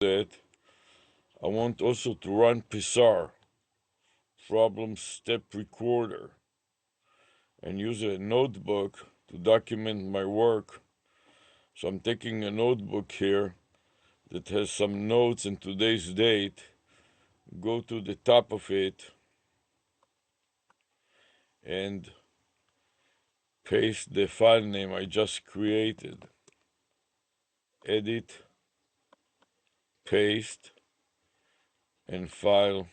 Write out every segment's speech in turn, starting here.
that, I want also to run PSAR, problem step recorder, and use a notebook to document my work. So I'm taking a notebook here that has some notes and today's date. Go to the top of it and paste the file name I just created. Edit, paste, and file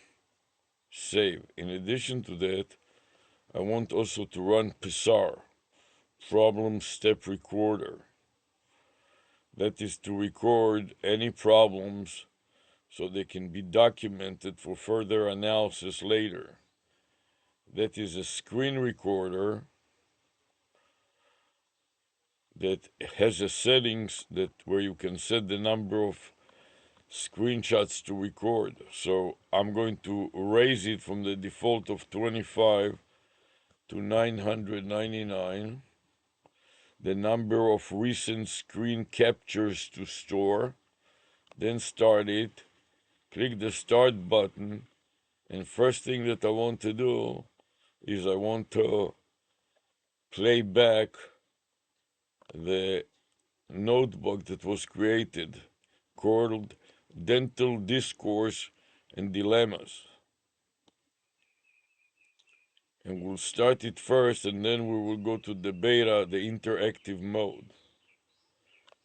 save. In addition to that, I want also to run PSAR, problem step recorder. That is to record any problems so they can be documented for further analysis later. That is a screen recorder that has a settings that where you can set the number of screenshots to record. So I'm going to raise it from the default of 25 to 999. The number of recent screen captures to store, then start it, click the start button, and first thing that I want to do is I want to play back the notebook that was created called Dental Discourse and Dilemmas. And we'll start it first, and then we will go to the beta, the interactive mode.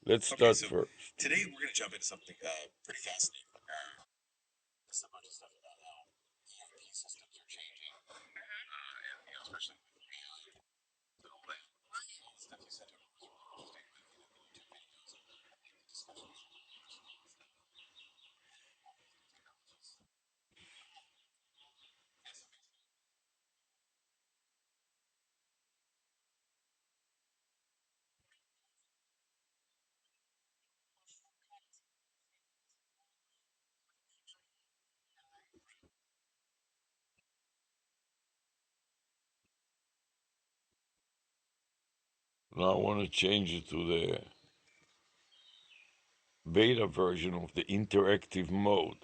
Let's start first. Today we're going to jump into something pretty fascinating. Just a bunch of stuff about how ERP systems are changing, and especially with AI and all that. All the stuff you said to us was really interesting with YouTube videos and the discussions. Now I want to change it to the beta version of the interactive mode.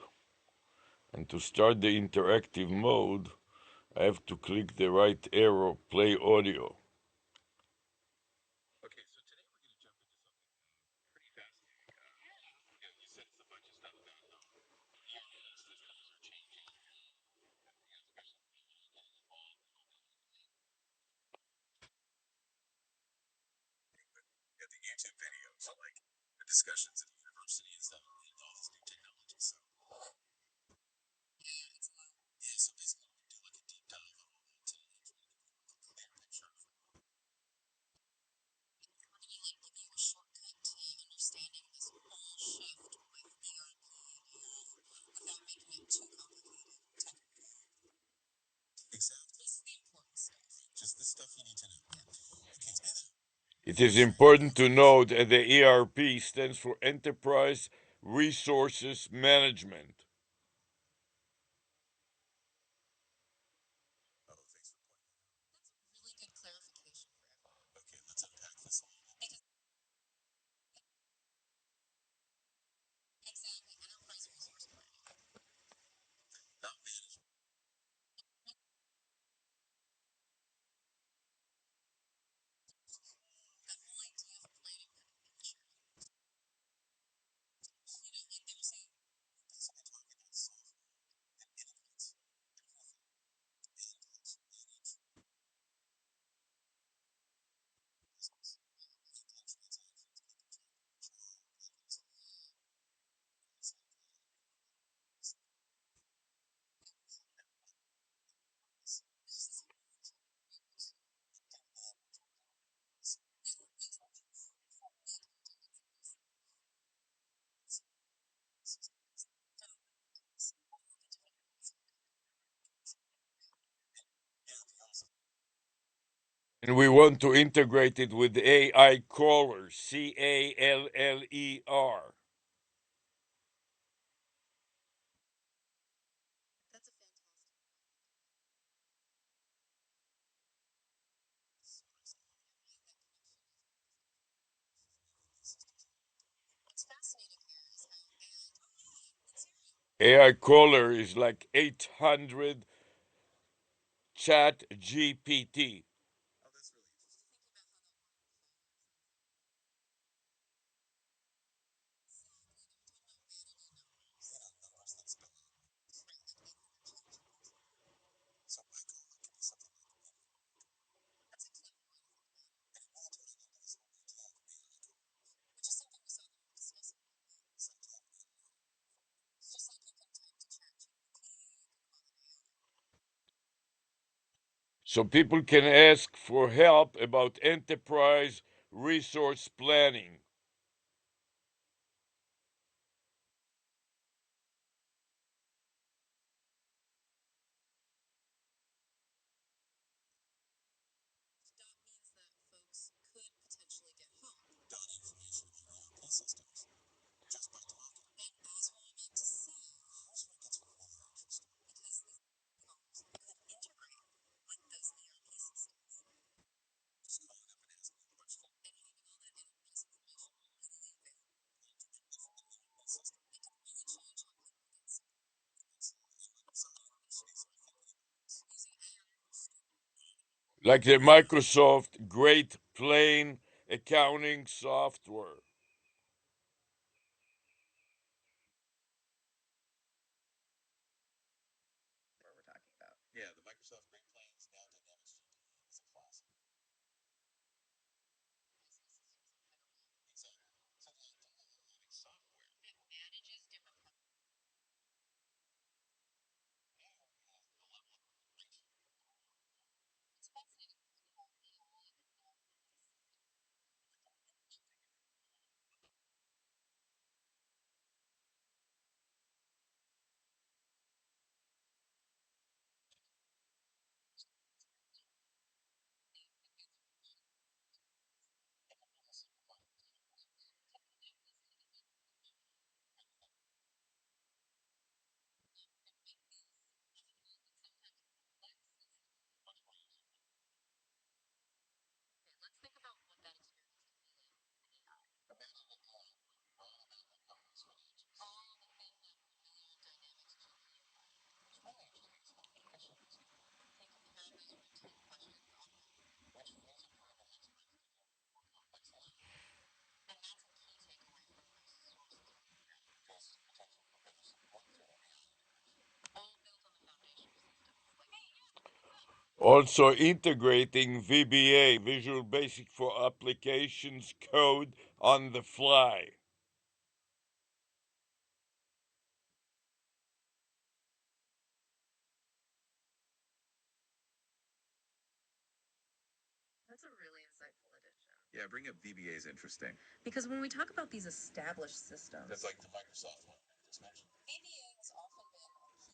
And to start the interactive mode, I have to click the right arrow, play audio. Okay, so today we're going to jump into something pretty fascinating. You said it's a bunch of stuff about how ERP systems are changing, especially with AI getting involved and all that. You have the YouTube videos, like the discussions at the university and stuff, and all this new technology. So yeah, so basically we're gonna do like a deep dive on all that today and try to give you a clear picture of it. We're gonna like give you a shortcut to understanding this whole shift with ERP and AI without making it too complicated technically. Exactly. Just the important stuff. Just the stuff you need to know. Yeah. Okay, Anna. It is important to note that the ERP stands for Enterprise Resources Management. Oh, thanks for pointing that out. That's a really good clarification for everyone. Okay, let's unpack this a little bit. Exactly, enterprise resource planning. Not management. That whole idea of planning that adventure. You know, like there's a Basically talking about software that integrates everything and helps manage business and transactions, keeping track of your trial, payments, things like that. And we want to integrate it with AI crawler, CALLER. that's a fantastic point. What's fascinating here is how AI AI caller is like 800 chat GPT. Oh, that's really interesting. Numbers that spell out. So my goal could be something like So people can ask for help about enterprise resource planning. That means that folks could potentially get help. dot information on ERP systems just by talking. And as we're about to see, Here's where it gets really interesting. because these phones could integrate with those ERP systems. Just calling up and asking a question. And having all that enterprise information readily available. Independently from the ERP system. It could really change how people get support. Absolutely. And some universities are thinking about this. Using ARush Like the Microsoft Great Plain accounting software. where we're talking about. Yeah, the Microsoft Great Plains now Dynamics GP is a classic. Exactly. So the accounting software. That manages different It's fascinating because we have AI and now we have this Okay, let's think about what that experience could be like with AI. Imagine an AI writing about a company's financials. All the thing that familiar dynamics GPU had. It's really interesting. It's not efficient. It's even They can have those routine questions on there. which frees up your intellect to deal with more complex issues. And that's a key takeaway from those sources we read. Just potential for better support through AI integration. All built on the foundation of systems. Like, hey, yeah, Also integrating VBA, Visual Basic for Applications code on the fly. that's a really insightful addition. Yeah, bring up VBA is interesting. Because when we talk about these established systems, That's like the Microsoft one we just mentioned. VBA has often been a key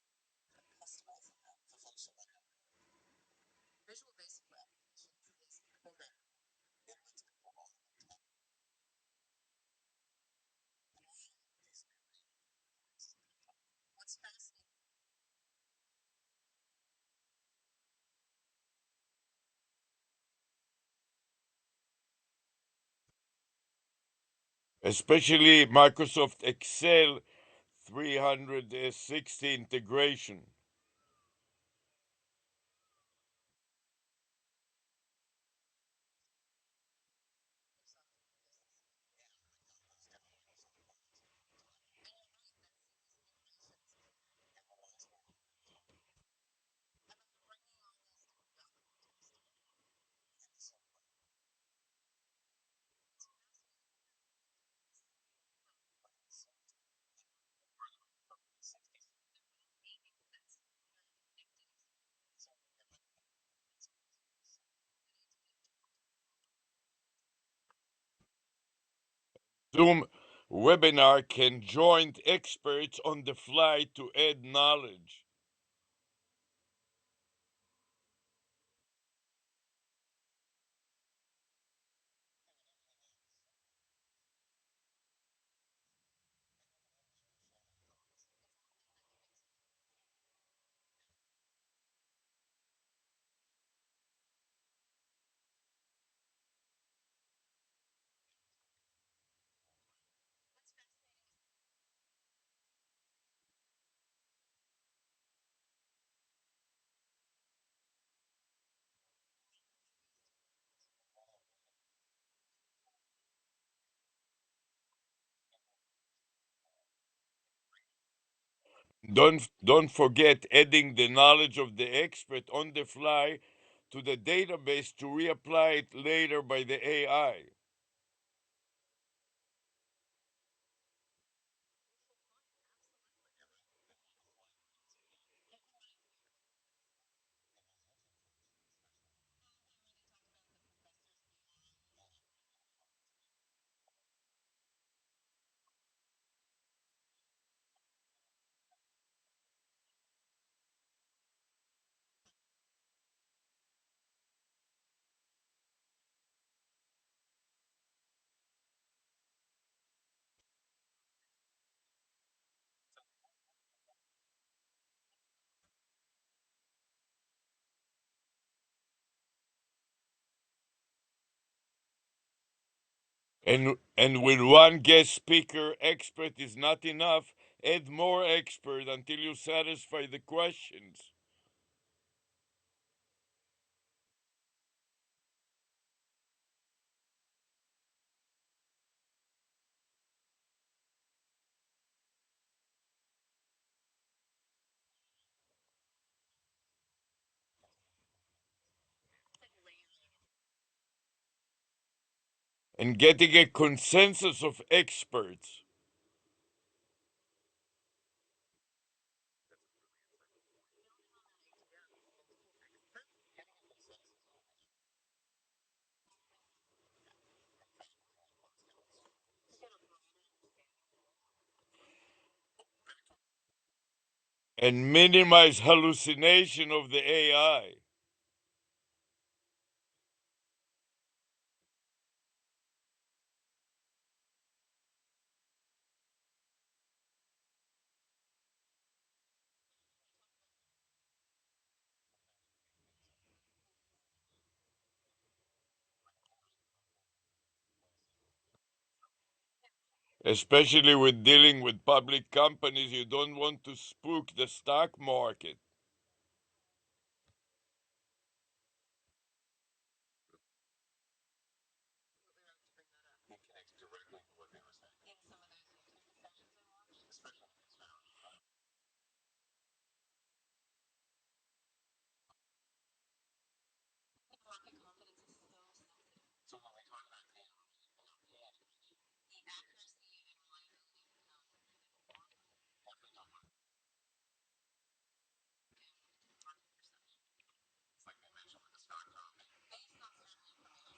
customizing that. For folks who might not know, Visual Basic for applications is programming. it lets people on What's fascinating Especially Microsoft Excel 360 integration. about bringing all these different documents together. Zoom webinar can join experts on the fly to add knowledge. Don't forget adding the knowledge of the expert on the fly to the database to reapply it later by the AI. And when one guest speaker expert is not enough, add more expert until you satisfy the questions. And getting a consensus of experts. And minimize hallucination of the AI. Especially when dealing with public companies, you don't want to spook the stock market. It connects directly to what they were saying. In some of those YouTube sessions I watched. Especially when it's found. Market confidence is so sensitive. So when we talk about The accuracy and reliability become definitely not one. market perception It's like they mentioned with the stock market. based on certain information.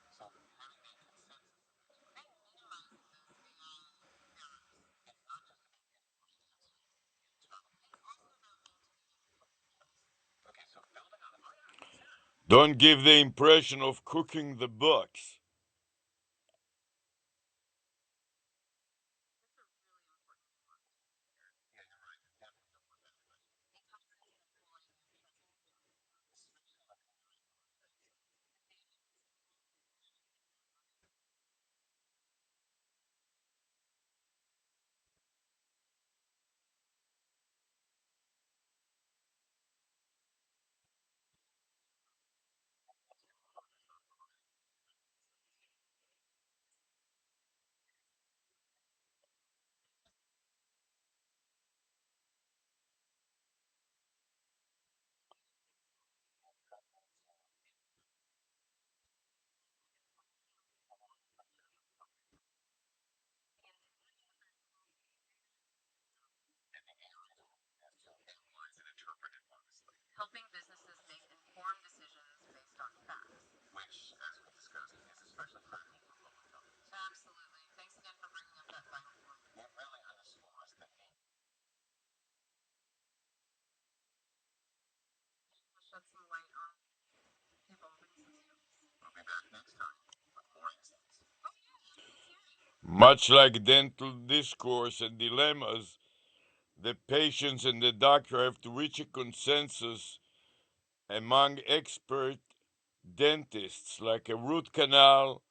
So having that consensus of experts. And minimizing those AI errors. It's not just about getting more stats internally. It's also about maintaining focus. Okay, so building on it. Oh yeah, let's hear it. Don't give the impression of cooking the books. That's a really important nuance to consider. Yeah, you're right. You definitely don't want that. It comes into the point of trusting the document. Especially like in the right context. And the AI tool has to analyze and interpret it honestly. Helping businesses make informed decisions based on facts. Which, as we discussed, is especially critical for public companies. Absolutely. Thanks again for bringing up that final point. It really underscores the need. We'll shed some light on evolving systems. We'll be back next time with more insights. Oh yeah, let's hear it. Much like dental discourse and dilemmas, the patients and the doctor have to reach a consensus among expert dentists, like a root canal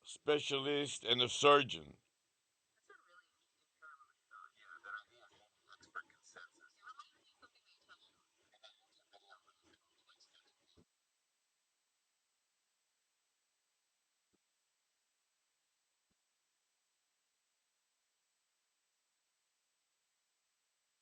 specialist and a surgeon. That's a really interesting term on its own. Yeah, that idea of having expert consensus. It reminds me of something they touched on. In that YouTube video, links to.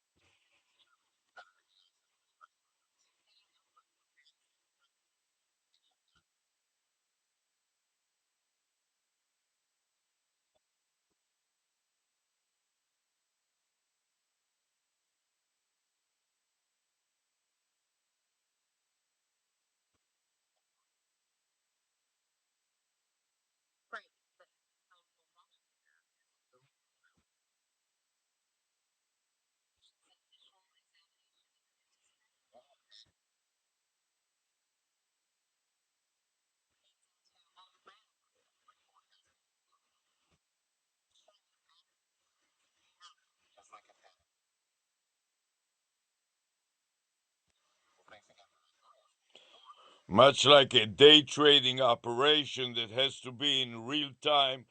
Much like a day trading operation that has to be in real time,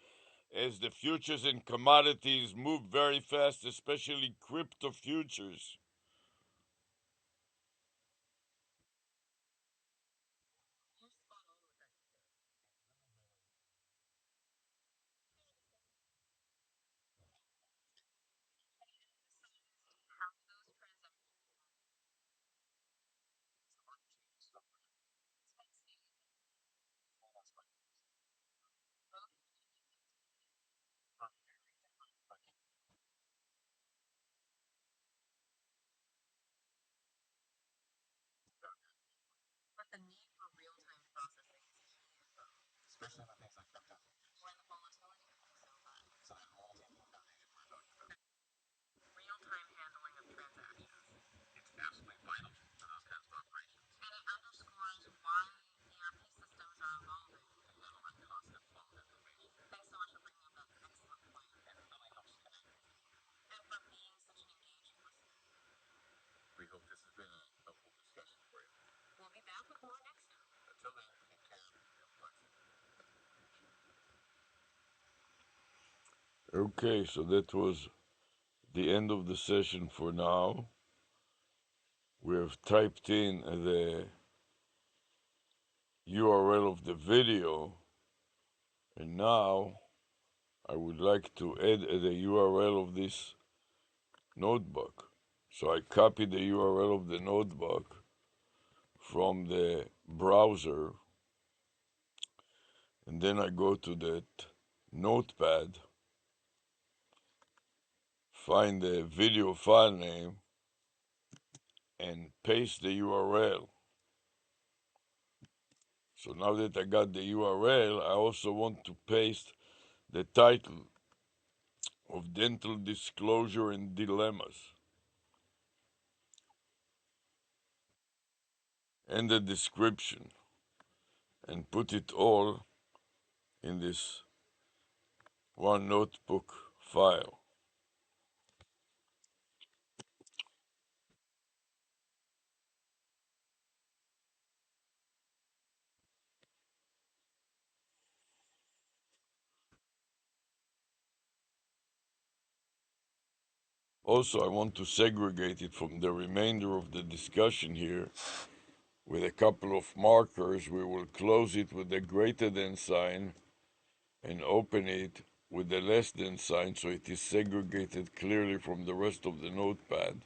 as the futures and commodities move very fast, especially crypto futures. You're spot on with that, Peter. Can you emphasize how those transactions work? So blockchain stuff like Explain stating that. all that's like Okay, can you make that explain? primary like But the need for real-time processing is key though. especially with things like crypto. When the volatility becomes so high. So that multi-threaded Real-time handling of transactions. it's absolutely vital for those kinds of operations. And it underscores why ERP systems are evolving. To handle that constant flow of information. Thanks so much for bringing up that excellent point. And it really helps connect with you. And for being such an engaging listener. We hope this has been a helpful discussion for you. We'll be back with more next time. Until then, take care and have fun. Okay, so that was the end of the session for now. We have typed in the URL of the video, and now I would like to add the URL of this notebook. So I copy the URL of the notebook from the browser, and then I go to that notepad, find the video file name, and paste the URL. So now that I got the URL, I also want to paste the title of Dental Disclosure and Dilemmas and the description, and put it all in this one notebook file. Also, I want to segregate it from the remainder of the discussion here with a couple of markers. We will close it with the greater than sign and open it with the less than sign so it is segregated clearly from the rest of the notepad.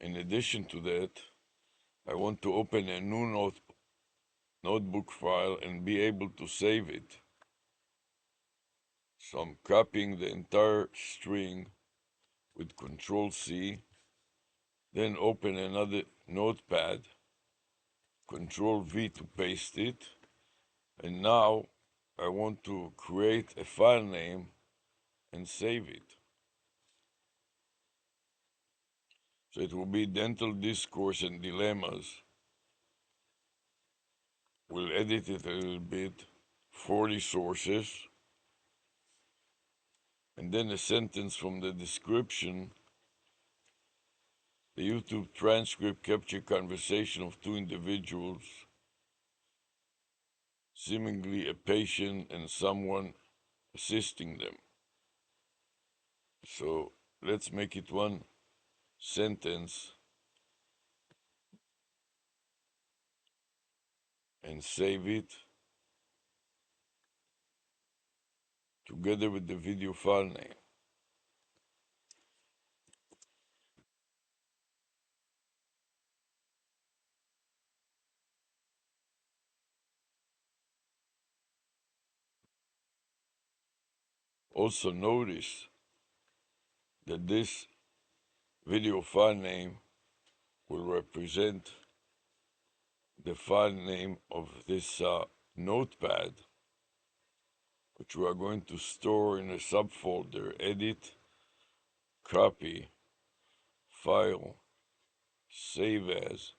In addition to that, I want to open a new notebook file and be able to save it. So I'm copying the entire string with Control C, then open another notepad, Control V to paste it, and now I want to create a file name and save it. So it will be Dental Discourse and Dilemmas. We'll edit it a little bit, 40 sources, and then a sentence from the description. The YouTube transcript captured conversation of two individuals, seemingly a patient and someone assisting them. So let's make it one sentence and save it together with the video file name. Also notice that this video file name will represent the file name of this notepad, which we are going to store in a subfolder, edit, copy, file, save as,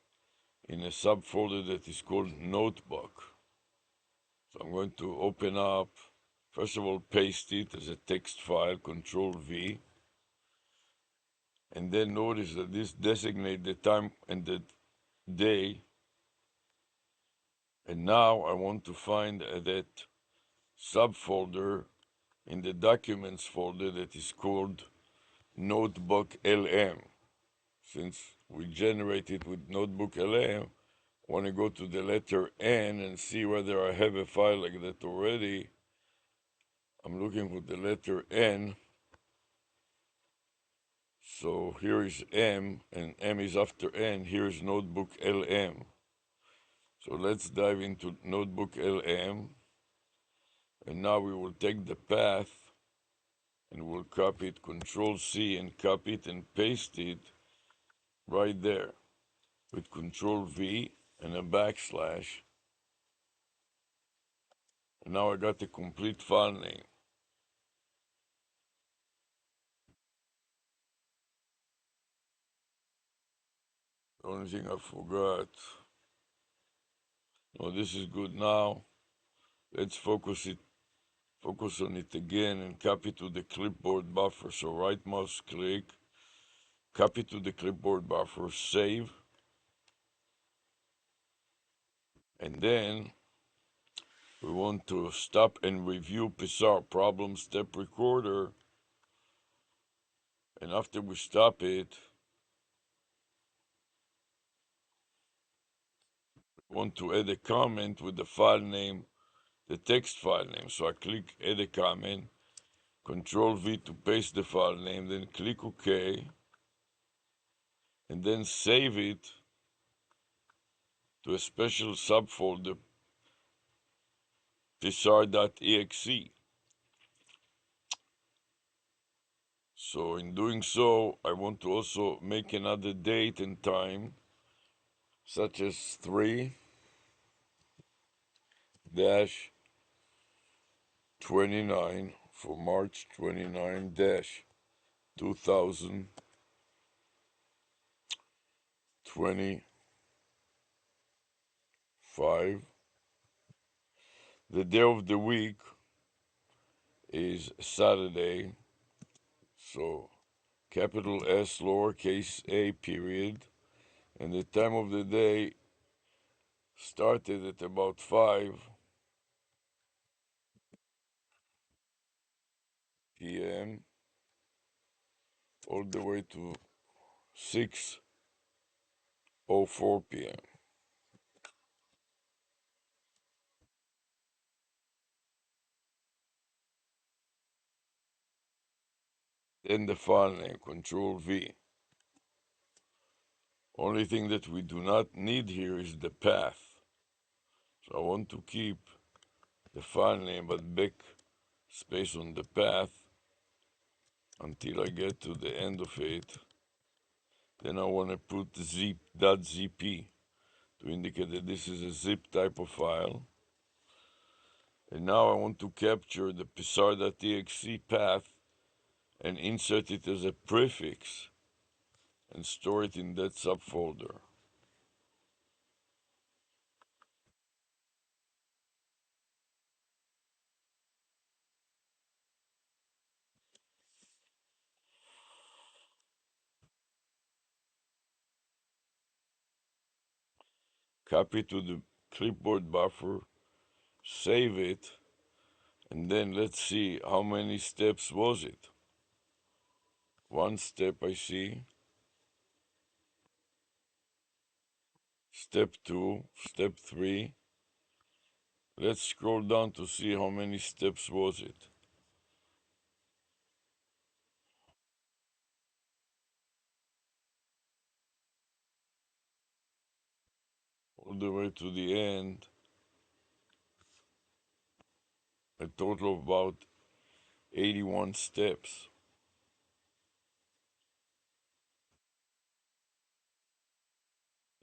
in a subfolder that is called notebook. So I'm going to open up, first of all, paste it as a text file, Control V, and then notice that this designates the time and the day, and now I want to find that subfolder in the documents folder that is called notebook LM. Since we generate it with notebook LM, I want to go to the letter N and see whether I have a file like that already. I'm looking for the letter N. So here is M, and M is after N. Here is notebook LM. So let's dive into notebook LM. And now we will take the path and we'll copy it, Control C, and copy it and paste it right there with Control V and a backslash. And now I got the complete file name. The only thing I forgot. No, this is good now. Let's focus on it again and copy to the clipboard buffer. So right mouse click, copy to the clipboard buffer, save, and then we want to stop and review Pissar problem step recorder. And after we stop it, we want to add a comment with the file name, the text file name. So I click add a comment, Control V to paste the file name, then click OK, and then save it to a special subfolder, psr.exe. So in doing so, I want to also make another date and time, such as 3-29 for March 29-2025. The day of the week is Saturday, so capital S, lowercase a, period. And the time of the day started at about 5 p.m. all the way to 6:04 p.m. Then the file name, Control V. Only thing that we do not need here is the path. So I want to keep the file name but backspace on the path until I get to the end of it. Then I want to put zip.zp to indicate that this is a zip type of file. And now I want to capture the psr.exe path and insert it as a prefix and store it in that subfolder. Copy to the clipboard buffer, save it, and then let's see how many steps was it. One step I see, step 2, step 3. Let's scroll down to see how many steps was it. All the way to the end, a total of about 81 steps.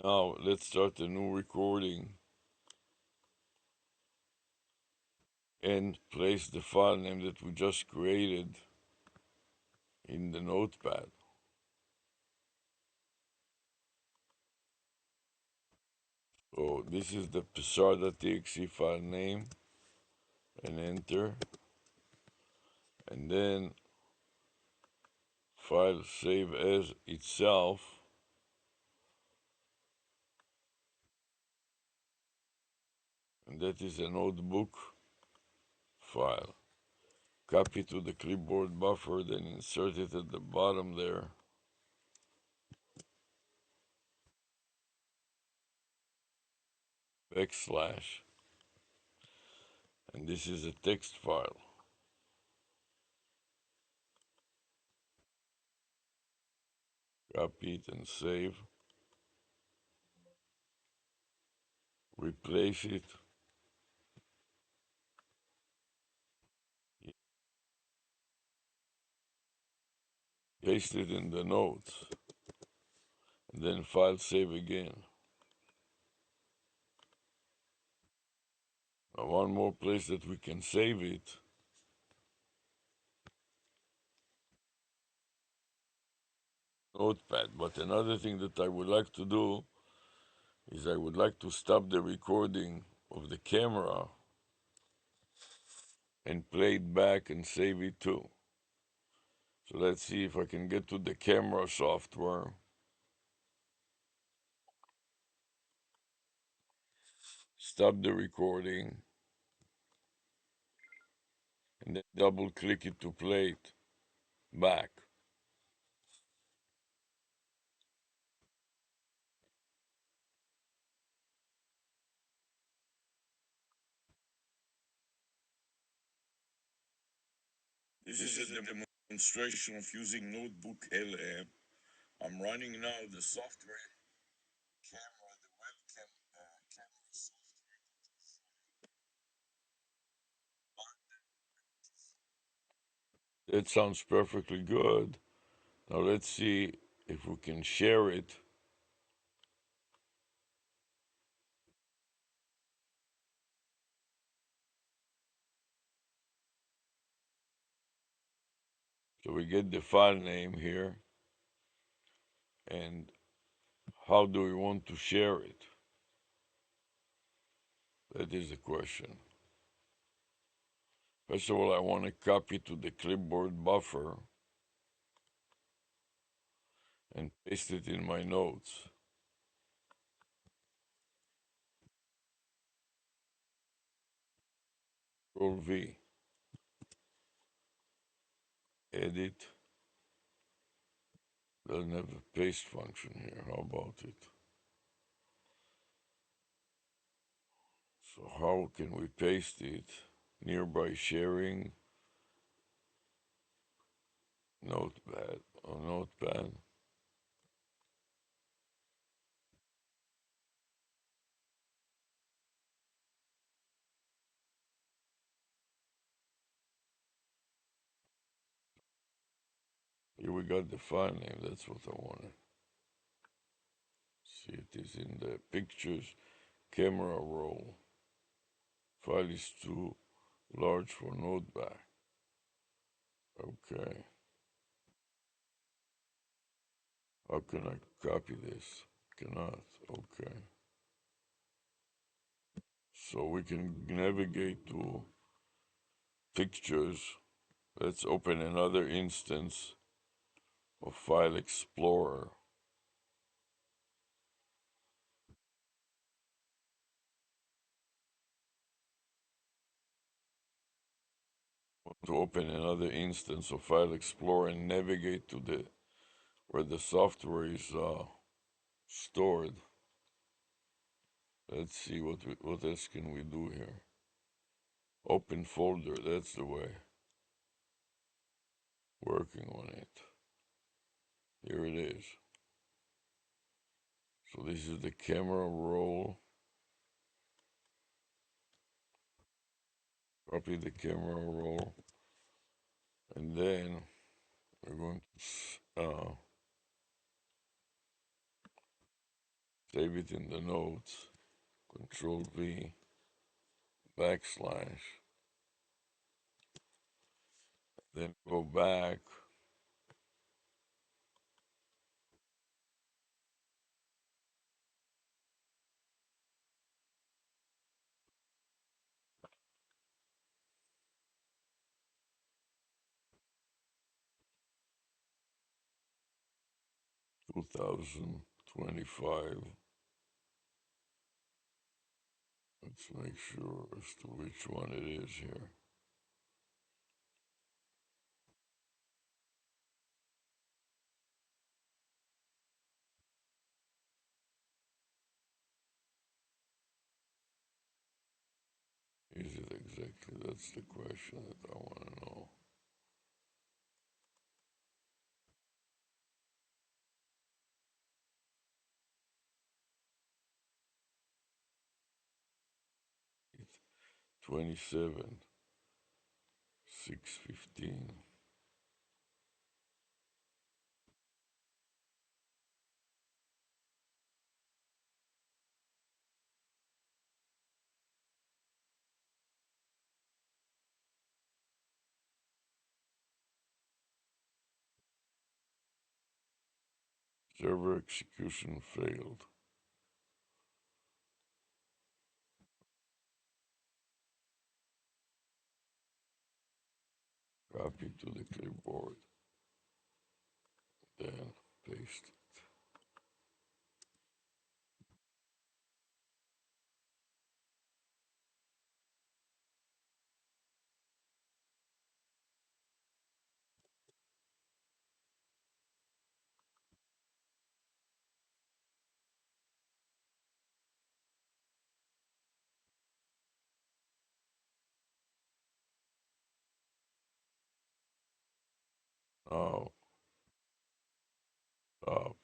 Now let's start a new recording and place the file name that we just created in the notepad. So this is the psr.exe file name, and enter, and then file save as itself. and that is a notebook file. Copy to the clipboard buffer, then insert it at the bottom there. Backslash. And this is a text file. Copy it and save. Replace it. Paste it in the notes. And then file save again. Now one more place that we can save it. Notepad. But another thing that I would like to do is I would like to stop the recording of the camera and play it back and save it too. So let's see if I can get to the camera software. Stop the recording and then double click it to play it back. This is a demonstration of using Notebook LM. I'm running now the software camera, the webcam camera software. That sounds perfectly good. Now let's see if we can share it. So we get the file name here, and how do we want to share it? That is the question. First of all, I want to copy to the clipboard buffer and paste it in my notes. Control V, edit. Doesn't have a paste function here. How about it? So how can we paste it? Nearby sharing, notepad, or notepad. Here we got the file name, that's what I wanted. See, it is in the pictures, camera roll. File is too large for notepad. Okay. How can I copy this? Cannot. Okay. So we can navigate to pictures. Let's open another instance of File Explorer. To open another instance of File Explorer and navigate to the where the software is stored. Let's see what else can we do here. Open folder, that's the way. Working on it. Here it is. So this is the camera roll. Copy the camera roll. And then we're going to save it in the notes. Control V, backslash. Then go back. (2025) Let's make sure as to which one it is here. Is it exactly? That's the question that I want to know. It's 27, 615. Server execution failed. Copy to the clipboard. Then paste it. Now stop,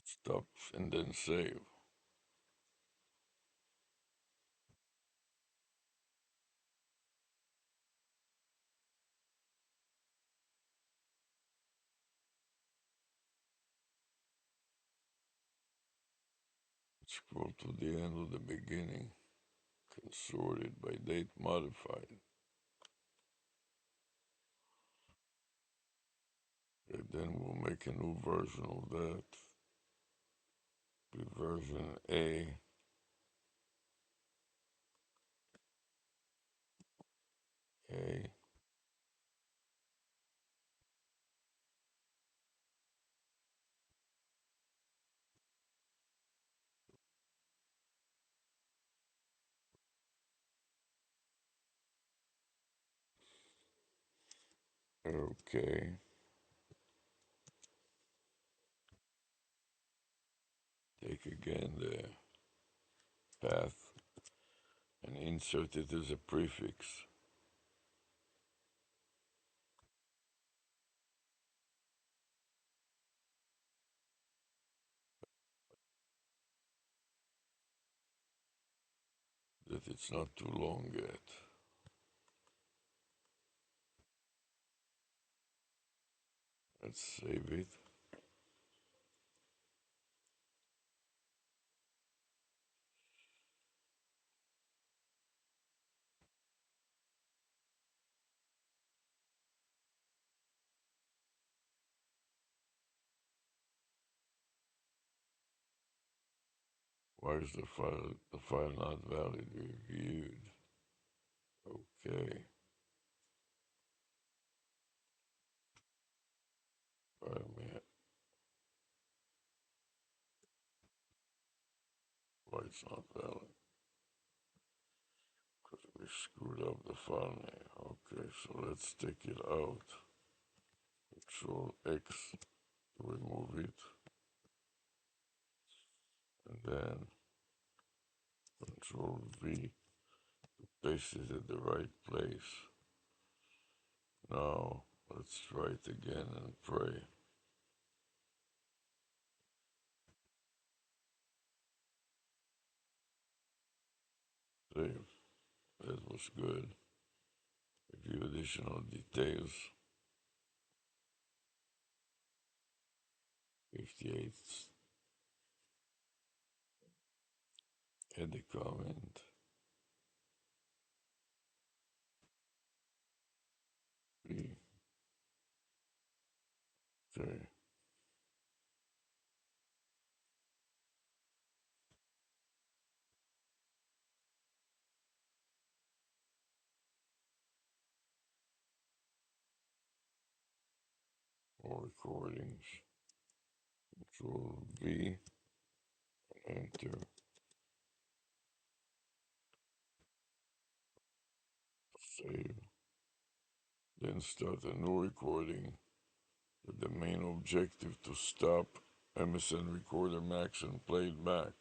stop, and then save. Scroll to the end of the beginning. Sorted by date modified. And then we'll make a new version of that. Be version A. A. Okay. Take again the path and insert it as a prefix. That it's not too long yet. Let's save it. Why is the file not valid reviewed? Okay. File man. Why it's not valid? Because we screwed up the file name. Okay, so let's take it out. Control X to remove it. And then Control V to paste it at the right place. Now let's try it again and pray. Save. That was good. Review additional details. 58. Add a comment. B. Okay. All recordings. Control V, enter, save, then start a new recording with the main objective to stop MSN Recorder Max and play it back.